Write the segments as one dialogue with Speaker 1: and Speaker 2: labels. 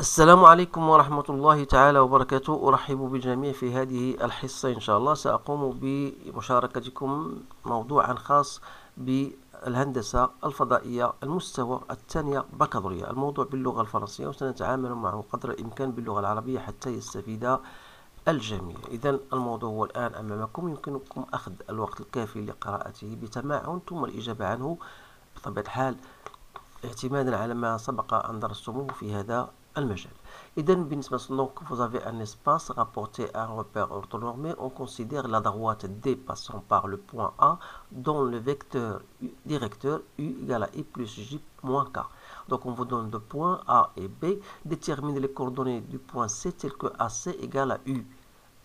Speaker 1: السلام عليكم ورحمة الله تعالى وبركاته. أرحب بالجميع في هذه الحصة. إن شاء الله سأقوم بمشاركتكم موضوعا خاص بالهندسة الفضائية المستوى الثانية بكالوريا، الموضوع باللغة الفرنسية، وسنتعامل معه قدر الإمكان باللغة العربية حتى يستفيد الجميع. إذن الموضوع هو الآن أمامكم، يمكنكم أخذ الوقت الكافي لقراءته بتمعن ثم الإجابة عنه بطبيعة الحال اعتمادا على ما سبق أن درستموه في هذا المجال. إذن بالنسبة donc vous avez un espace rapporté à un repère orthonormé. On considère la droite D passant par le point A dont le vecteur directeur U égale à I plus J moins K. Donc on vous donne deux points A et B. Déterminez les coordonnées du point C tel que AC égale à U.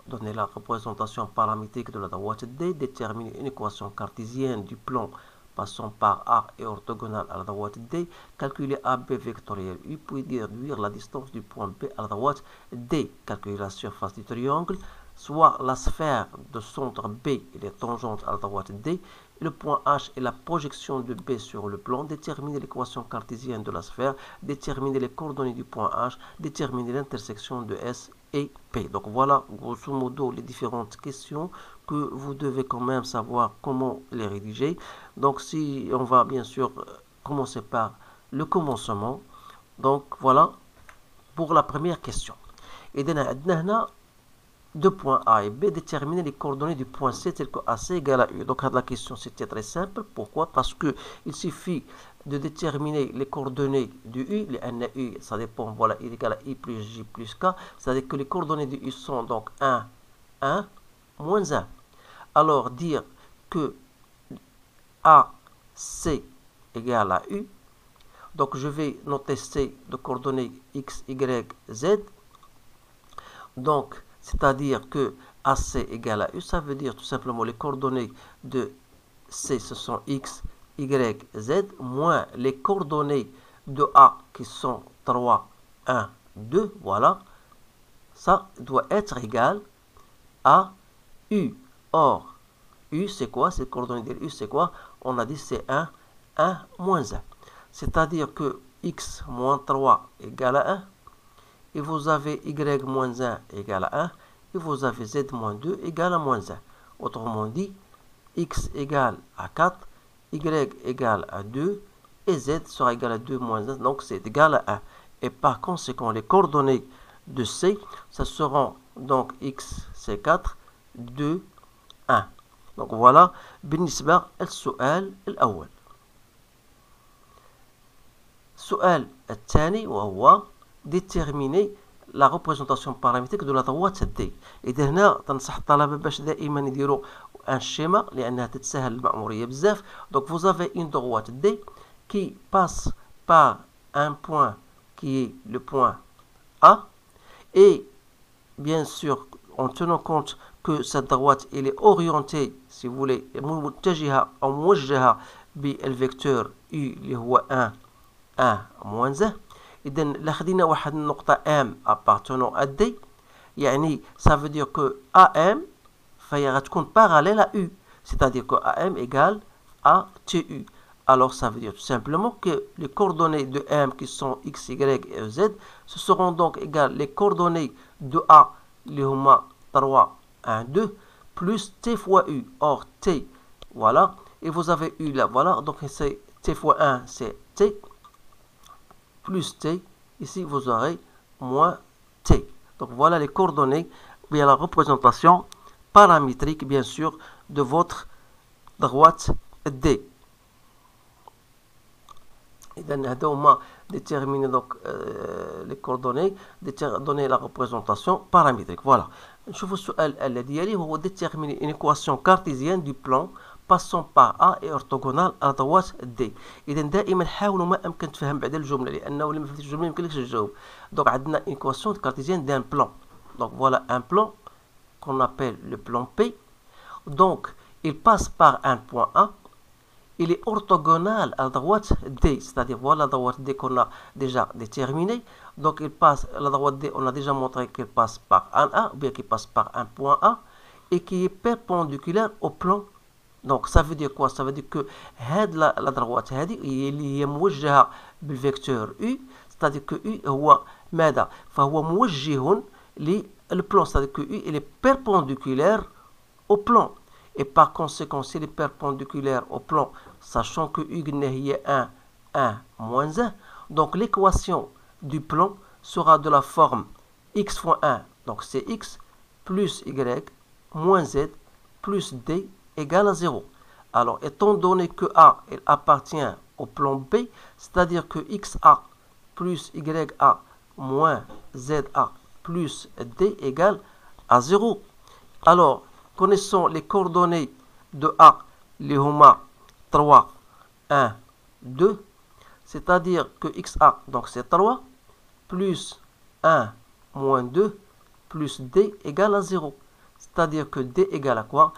Speaker 1: Donnez la représentation paramétrique de la droite D. Déterminez une équation cartésienne du plan passant par A et orthogonale à la droite D, calculer AB vectoriel U, puis déduire la distance du point B à la droite D, calculer la surface du triangle, soit la sphère de centre B et les tangentes à la droite D, et le point H et la projection de B sur le plan, déterminer l'équation cartésienne de la sphère, déterminer les coordonnées du point H, déterminer l'intersection de S et P. Donc voilà grosso modo les différentes questions que vous devez quand même savoir comment les rédiger. Donc si on va bien sûr commencer par le commencement. Donc voilà pour la première question. Et maintenant deux points A et B, déterminer les coordonnées du point C tel que AC égale à U. Donc la question c'était très simple. Pourquoi? Parce que il suffit de déterminer les coordonnées du U. Les N et U, ça dépend, voilà, I égale à I plus J plus K. C'est-à-dire que les coordonnées du U sont donc 1, 1, moins 1. Alors dire que AC égale à U. Donc je vais noter C de coordonnées X, Y, Z. Donc c'est-à-dire que AC égale à U, ça veut dire tout simplement les coordonnées de C, ce sont X, Y, Z, moins les coordonnées de A qui sont 3, 1, 2, voilà. Ça doit être égal à U. Or, U c'est quoi? Ces coordonnées de U c'est quoi? On a dit c'est 1, 1, moins 1. C'est-à-dire que X moins 3 égale à 1. Et vous avez Y moins 1 égale à 1, et vous avez Z moins 2 égale à moins 1. Autrement dit, X égale à 4, Y égale à 2, et Z sera égal à 2 moins 1, donc c'est égal à 1. Et par conséquent, les coordonnées de C, ça seront donc X c'est 4, 2, 1. Donc voilà, بالنسبة للسؤال الأول. السؤال الثاني وهو déterminer la représentation paramétrique de la droite D. إذا هنا تنصح الطلبة باش دائما يديروا un schéma لأنها تتسهل المأمورية بزاف. Donc vous avez une droite D qui passe par un point qui est le point A, et bien sûr en tenant compte que cette droite elle est orientée, si vous voulez, متجهة أو موجهة بالفيكتور U اللي هو 1 1 moins 1. إذا لخدينا واحد النقطة M appartenant à D، يعني ça veut dire que AM فهي غتكون parallèle à U، c'est-à-dire que AM égale à TU. Alors ça veut dire tout simplement que les coordonnées de M qui sont X, Y et Z, ce seront donc égales les coordonnées de A اللي هما 3 1 2 plus T fois U. Or T, voilà, et vous avez U là, voilà, donc c'est T fois 1 c'est T plus T, ici vous aurez moins T. Donc voilà les coordonnées, bien la représentation paramétrique bien sûr de votre droite D. إذا هذا هما déterminer donc les coordonnées, donner la représentation paramétrique. Voilà. نشوف السؤال الذي يلي هو déterminer une équation cartésienne du plan passant par A et orthogonale à droite D. إذا دائما حاولوا ما أمكن تفهم بعد الجملة، لأنه لما فهمتش الجملة يمكنلكش تجاوب. Donc عندنا une équation cartésienne d'un plan. Donc voilà un plan qu'on appelle le plan P. Donc il passe par un point A. Il est orthogonal à la droite D, c'est-à-dire voilà la droite D qu'on a déjà déterminée. Donc il passe, la droite D, on a déjà montré qu'elle passe par un A, ou bien qu'il passe par un point A, et qui est perpendiculaire au plan. Donc ça veut dire quoi? Ça veut dire que la droite هذه اللي هي موجهة بالفيكتور U, c'est-à-dire que U هو ماذا؟ فهو موجه للبلان، c'est-à-dire que U il est perpendiculaire au plan. Et par conséquent, s'il est perpendiculaire au plan, sachant que U هي 1, 1, moins 1, donc l'équation du plan sera de la forme x fois 1, donc c'est x, plus y, moins z, plus d, égale à 0. Alors, étant donné que A il appartient au plan B, c'est-à-dire que xa plus ya moins za plus d égale à 0. Alors, connaissons les coordonnées de A, les huma 3, 1, 2, c'est-à-dire que xa, donc c'est 3, plus 1, moins 2, plus d égale à 0. C'est-à-dire que d égale à quoi?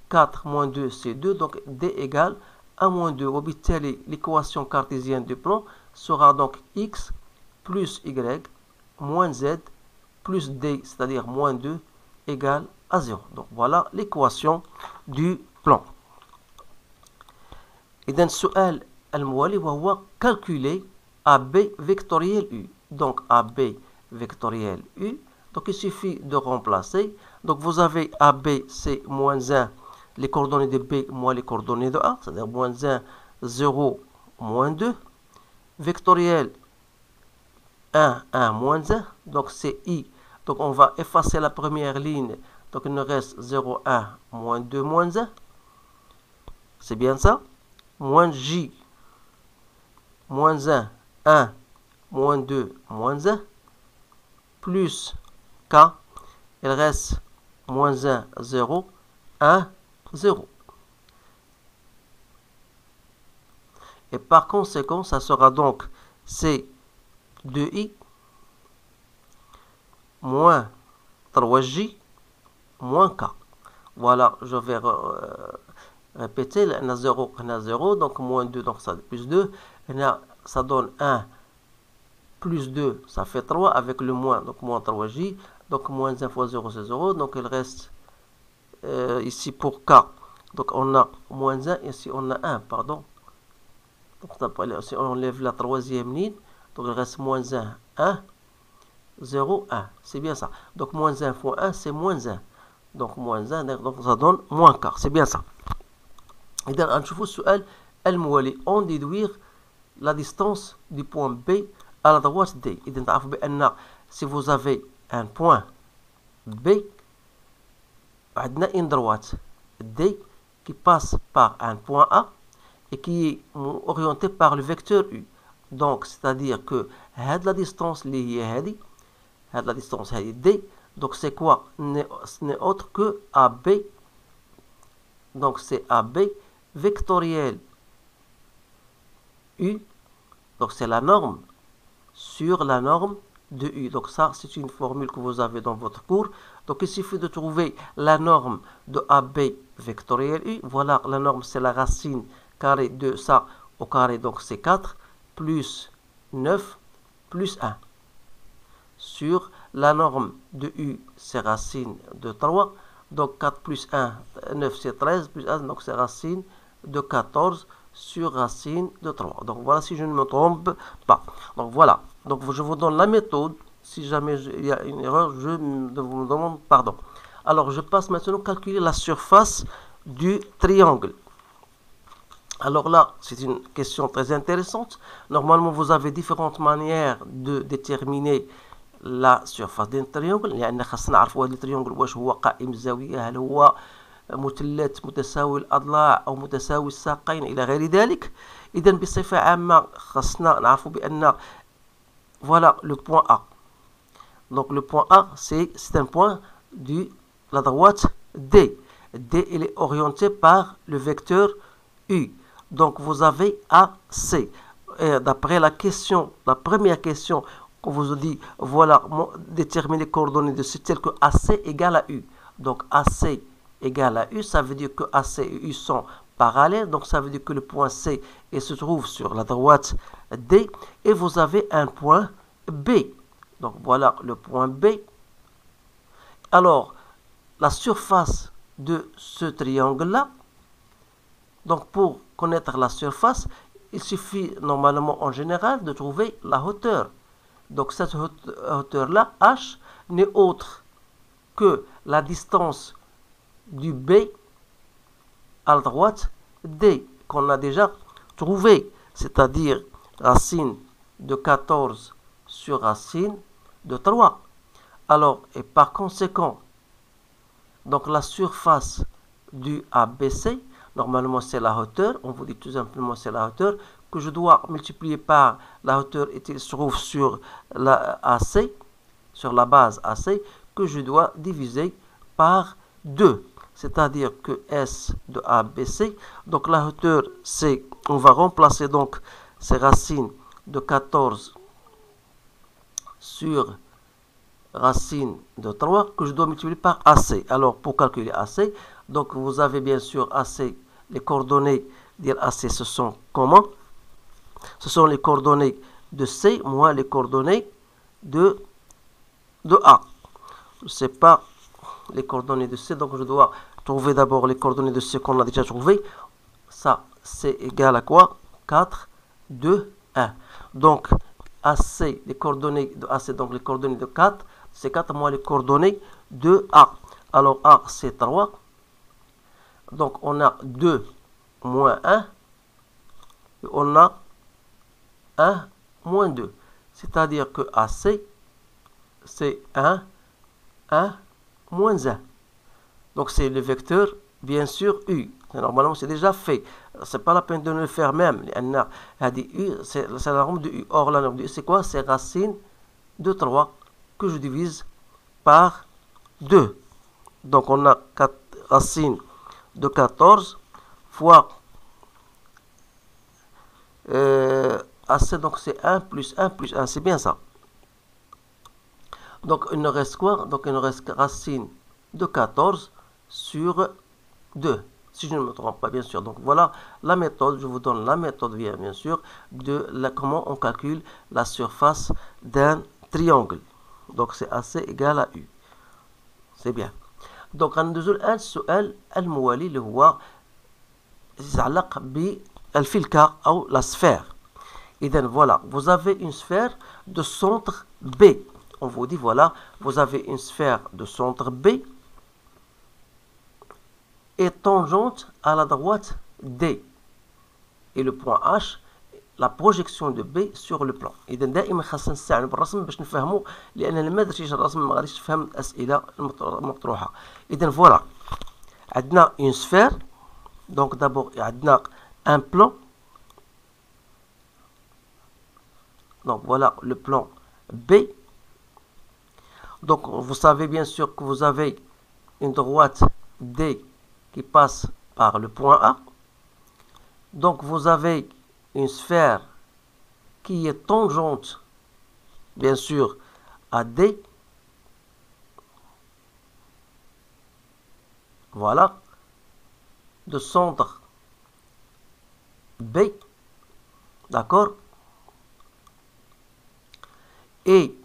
Speaker 1: 4 moins 2, c'est 2, donc d égale 1 moins 2. وبالتالي l'équation cartésienne du plan sera donc x plus y moins z plus d, c'est-à-dire moins 2, égale à 0. Donc voilà l'équation du plan. إذن السؤال الموالي وهو calculer AB vectoriel U. Donc AB vectoriel U. Donc il suffit de remplacer. Donc vous avez AB, c'est moins 1, les coordonnées de B moins les coordonnées de A, c'est-à-dire moins 1, 0, moins 2. Vectoriel 1, 1, moins 1, donc c'est I. Donc on va effacer la première ligne, donc il nous reste 0, 1, moins 2, moins 1. C'est bien ça. Moins J, moins 1, 1, moins 2, moins 1. Plus K, il reste moins 1, 0, 1, 0. Et par conséquent, ça sera donc C 2I moins 3J moins K. Voilà, je vais répéter. On a 0, on a 0, donc moins 2, donc ça plus 2. Ça donne 1 plus 2, ça fait 3 avec le moins, donc moins 3J. Donc moins 1 fois 0, c'est 0. Donc il reste ici pour K. Donc on a moins 1, ici on a 1, pardon. Donc si on enlève la troisième ligne, donc il reste moins 1, 1, 0, 1. C'est bien ça. Donc moins 1 fois 1, c'est moins 1. Donc moins 1, donc ça donne moins K. C'est bien ça. Et donc, on السؤال الموالي. On déduire la distance du point B à la droite D. إذا تعرفوا بأن si vous avez un point B, عندنا une droite D qui passe par un point A et qui est orienté par le vecteur U. Donc, c'est-à-dire que la distance اللي هي هذه, la distance هذه D, donc c'est quoi? Ce n'est autre que AB. Donc c'est AB vectoriel U. Donc c'est la norme sur la norme de U. Donc ça, c'est une formule que vous avez dans votre cours. Donc il suffit de trouver la norme de AB vectoriel U. Voilà, la norme, c'est la racine carrée de ça au carré. Donc c'est 4 plus 9 plus 1. Sur la norme de U, c'est racine de 3. Donc 4 plus 1, 9 c'est 13, plus 1, donc c'est racine de 14 sur racine de 3. Donc voilà, si je ne me trompe pas. Donc voilà, donc je vous donne la méthode. Si jamais il y a une erreur, je vous demande pardon. Alors je passe maintenant à calculer la surface du triangle. Alors là, c'est une question très intéressante. Normalement, vous avez différentes manières de déterminer la surface d'un triangle. لأن خاصنا نعرفوا هذا التريانجل واش هو قائم الزاوية، هل هو مثلث متساوي الأضلاع أو متساوي الساقين إلى غير ذلك. إذا بصفة عامة خاصنا نعرفوا بأن voilà le point A. Donc le point A, c'est un point de la droite D. D, il est orienté par le vecteur U. Donc vous avez AC. D'après la question, la première question, on vous dit, voilà, déterminer les coordonnées de ce tel que AC égale à U. Donc AC égale à U, ça veut dire que AC et U sont parallèles. Donc ça veut dire que le point C il se trouve sur la droite D. Et vous avez un point B. Donc voilà le point B. Alors, la surface de ce triangle-là, donc pour connaître la surface, il suffit normalement en général de trouver la hauteur. Donc cette hauteur-là, H, n'est autre que la distance du B à la droite D, qu'on a déjà trouvé, c'est-à-dire racine de 14 sur racine de 3. Alors, et par conséquent, donc la surface du ABC, normalement c'est la hauteur, on vous dit tout simplement c'est la hauteur, que je dois multiplier par la hauteur qui se trouve sur la AC, sur la base AC, que je dois diviser par 2. C'est-à-dire que S de ABC, donc la hauteur c'est, on va remplacer donc ces racines de 14 sur racine de 3 que je dois multiplier par AC. Alors pour calculer AC, donc vous avez bien sûr AC, les coordonnées de AC ce sont comment? Ce sont les coordonnées de C moins les coordonnées de A. Je ne sais pas les coordonnées de C, donc je dois trouver d'abord les coordonnées de C qu'on a déjà trouvé. Ça, c'est égal à quoi? 4, 2, 1. Donc, AC, les coordonnées de AC, donc les coordonnées de 4, c'est 4 moins les coordonnées de A. Alors, A, c'est 3. Donc, on a 2 moins 1. Et on a 1 moins 2. C'est-à-dire que AC, c'est 1, 1, moins 1. Donc, c'est le vecteur, bien sûr, U. Normalement, c'est déjà fait. C'est pas la peine de le faire même. U, c'est la norme de U. Or, la norme de U, c'est quoi? C'est racine de 3 que je divise par 2. Donc, on a 4 racines de 14 fois AC, donc c'est 1 plus 1 plus 1. C'est bien ça. Donc, il nous reste quoi? Donc, il nous reste racine de 14 sur 2. Si je ne me trompe pas, bien sûr. Donc, voilà la méthode. Je vous donne la méthode, bien sûr, de comment on calcule la surface d'un triangle. Donc, c'est AC égale à U. C'est bien. Donc, ندوزو الآن السؤال الموالي اللي هو يتعلق بالفلكة أو la sphère. إذن voilà, vous avez une sphère de centre B. On vous dit, voilà, vous avez une sphère de centre B et tangente à la droite D. Et le point H, la projection de B sur le plan. إذا دائما خاصنا نستعمل بالرسم باش نفهموا، لأن لما درتيش الرسم ما غاديش تفهم الأسئلة المطروحة. إذا voilà, عندنا une sphère. Donc d'abord عندنا un plan. Donc voilà le plan B. Donc vous savez bien sûr que vous avez une droite D qui passe par le point A. Donc vous avez une sphère qui est tangente, bien sûr, à D. Voilà, de centre B. D'accord? Et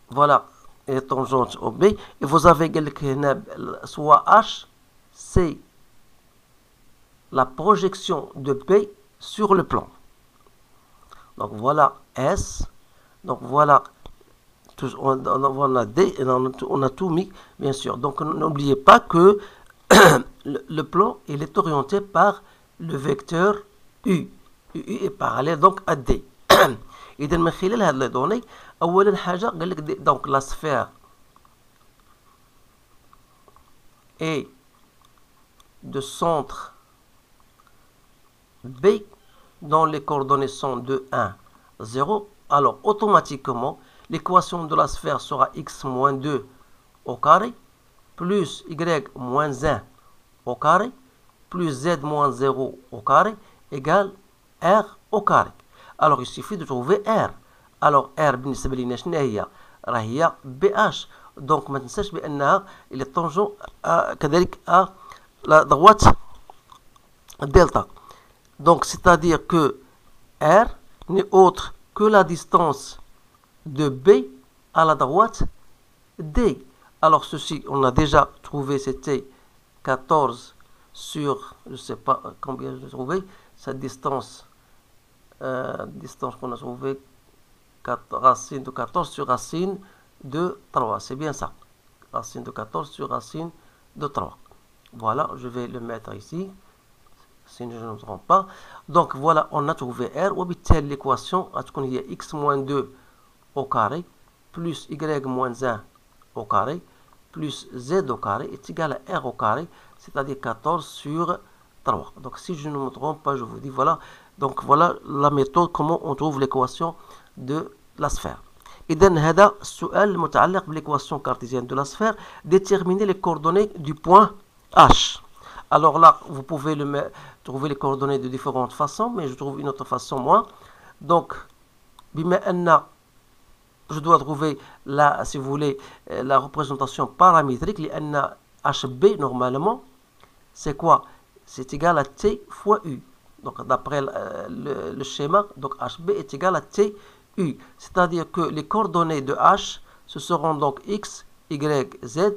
Speaker 1: voilà, et tangente au B. Et vous avez soit H, c'est la projection de B sur le plan. Donc voilà S. Donc voilà, on a D et on a tout mis, bien sûr. Donc n'oubliez pas que le plan il est orienté par le vecteur U. U est parallèle donc à D. إذا من خلال هذه les données أولا حاجة قال لك donc la sphère est de centre B dont les coordonnées sont de 1, 0. Alors automatiquement l'équation de la sphère sera x moins 2 au carré plus y moins 1 au carré plus z moins 0 au carré égale r au carré. Alors il suffit de trouver R. Alors R بالنسبة لنا شنو هي؟ راه هي BH. Donc ما تنساش بأنها il est tangent كذلك à la droite delta. Donc c'est-à-dire que R n'est autre que la distance de B à la droite D. Alors ceci on a déjà trouvé, c'était 14 sur, je ne sais pas combien j'ai trouvé, cette distance qu'on a trouvé racine de 14 sur racine de 3. C'est bien ça. Racine de 14 sur racine de 3. Voilà, je vais le mettre ici, si je ne me trompe pas. Donc voilà, on a trouvé R. وبالتالي l'équation هتكون هي x moins 2 au carré plus y moins 1 au carré plus z au carré est égal à R au carré, c'est-à-dire 14 sur 3. Donc si je ne me trompe pas, je vous dis voilà. Donc voilà la méthode comment on trouve l'équation de la sphère. إذن هذا السؤال المتعلق بالإكواسيون cartésienne de la sphère. Déterminer les coordonnées du point H. Alors là, vous pouvez trouver les coordonnées de différentes façons, mais je trouve une autre façon moi. Donc, بما أن je dois trouver là, si vous voulez, la représentation paramétrique. لأن HB normalement, c'est quoi? C'est égal à T fois U. Donc d'après le schéma, donc HB est égal à T U. C'est-à-dire que les coordonnées de H, ce seront donc X, Y, Z,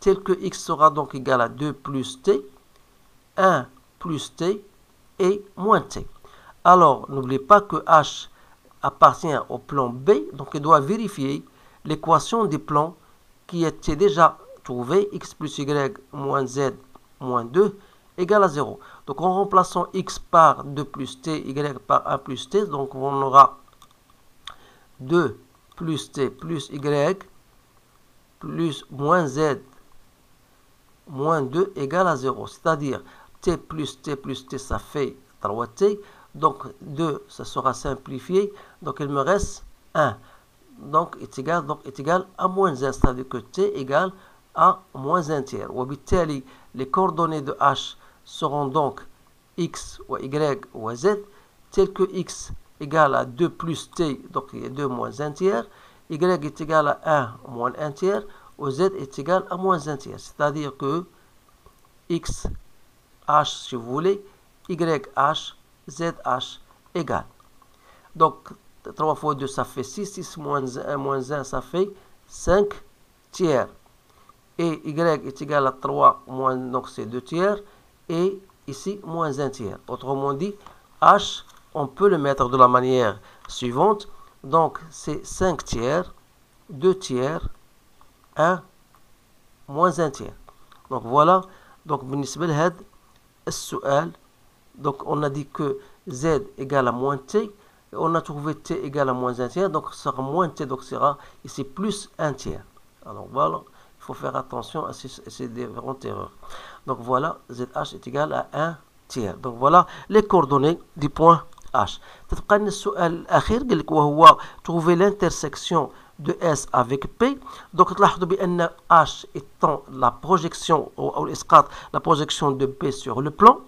Speaker 1: tel que X sera donc égal à 2 plus T, 1 plus T et moins T. Alors, n'oubliez pas que H appartient au plan B, donc il doit vérifier l'équation des plans qui était déjà trouvée, X plus Y moins Z moins 2 égale à 0. Donc en remplaçant X par 2 plus T, Y par 1 plus T, donc on aura 2 plus T plus Y plus moins Z moins 2 égale à 0. C'est-à-dire T plus T plus T, ça fait 3T. Donc 2, ça sera simplifié. Donc il me reste 1. Donc est égal à moins 1. C'est-à-dire que T égale à moins 1 tiers. وبالتالي les coordonnées de H seront donc X ou Y ou Z, tel que X égale à 2 plus T, donc il y a 2 moins 1 tiers, Y est égal à 1 moins 1 tiers, ou Z est égal à moins 1 tiers. C'est-à-dire que X, H si vous voulez, YH, ZH égale. Donc 3 fois 2 ça fait 6, 6 moins 1 ça fait 5 tiers. Et Y est égal à 3 moins, donc c'est 2 tiers. Et ici, moins 1 tiers. Autrement dit, H, on peut le mettre de la manière suivante. Donc, c'est 5 tiers, 2 tiers, 1, moins 1 tiers. Donc, voilà. Donc, بالنسبة لهذا السؤال, donc, on a dit que Z égale à moins T. Et on a trouvé T égale à moins 1 tiers. Donc, ce sera moins T, donc, sera ici plus 1 tiers. Alors, voilà. Il faut faire attention à ces différentes erreurs. Donc voilà, ZH est égal à 1 tiers. Donc voilà les coordonnées du point H. تبقى لنا السؤال الأخير قال لك وهو trouver l'intersection de S avec P. Donc تلاحظوا بأن H étant la projection ou l'isqat, la projection de P sur le plan.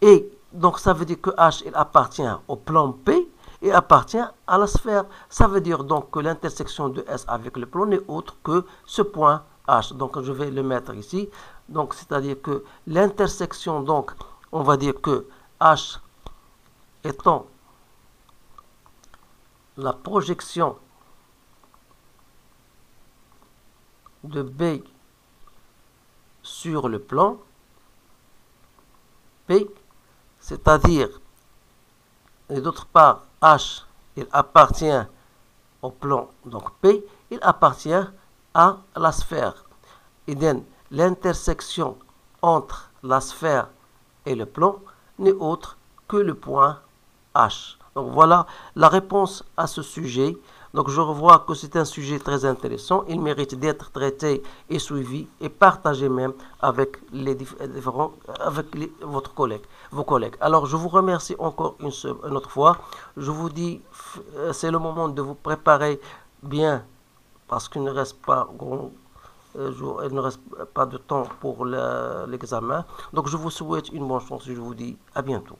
Speaker 1: Et donc ça veut dire que H il appartient au plan P et appartient à la sphère. Ça veut dire donc que l'intersection de S avec le plan n'est autre que ce point H. Donc je vais le mettre ici. Donc c'est-à-dire que l'intersection, donc on va dire que H étant la projection de B sur le plan P, c'est-à-dire, et d'autre part, H, il appartient au plan, donc P, il appartient à la sphère. Et donc, l'intersection entre la sphère et le plan n'est autre que le point H. Donc voilà la réponse à ce sujet. Donc je revois que c'est un sujet très intéressant. Il mérite d'être traité et suivi et partagé même avec vos collègues. Alors je vous remercie encore une autre fois. Je vous dis, c'est le moment de vous préparer bien parce qu'il ne reste pas il ne reste pas de temps pour l'examen. Donc je vous souhaite une bonne chance et je vous dis à bientôt.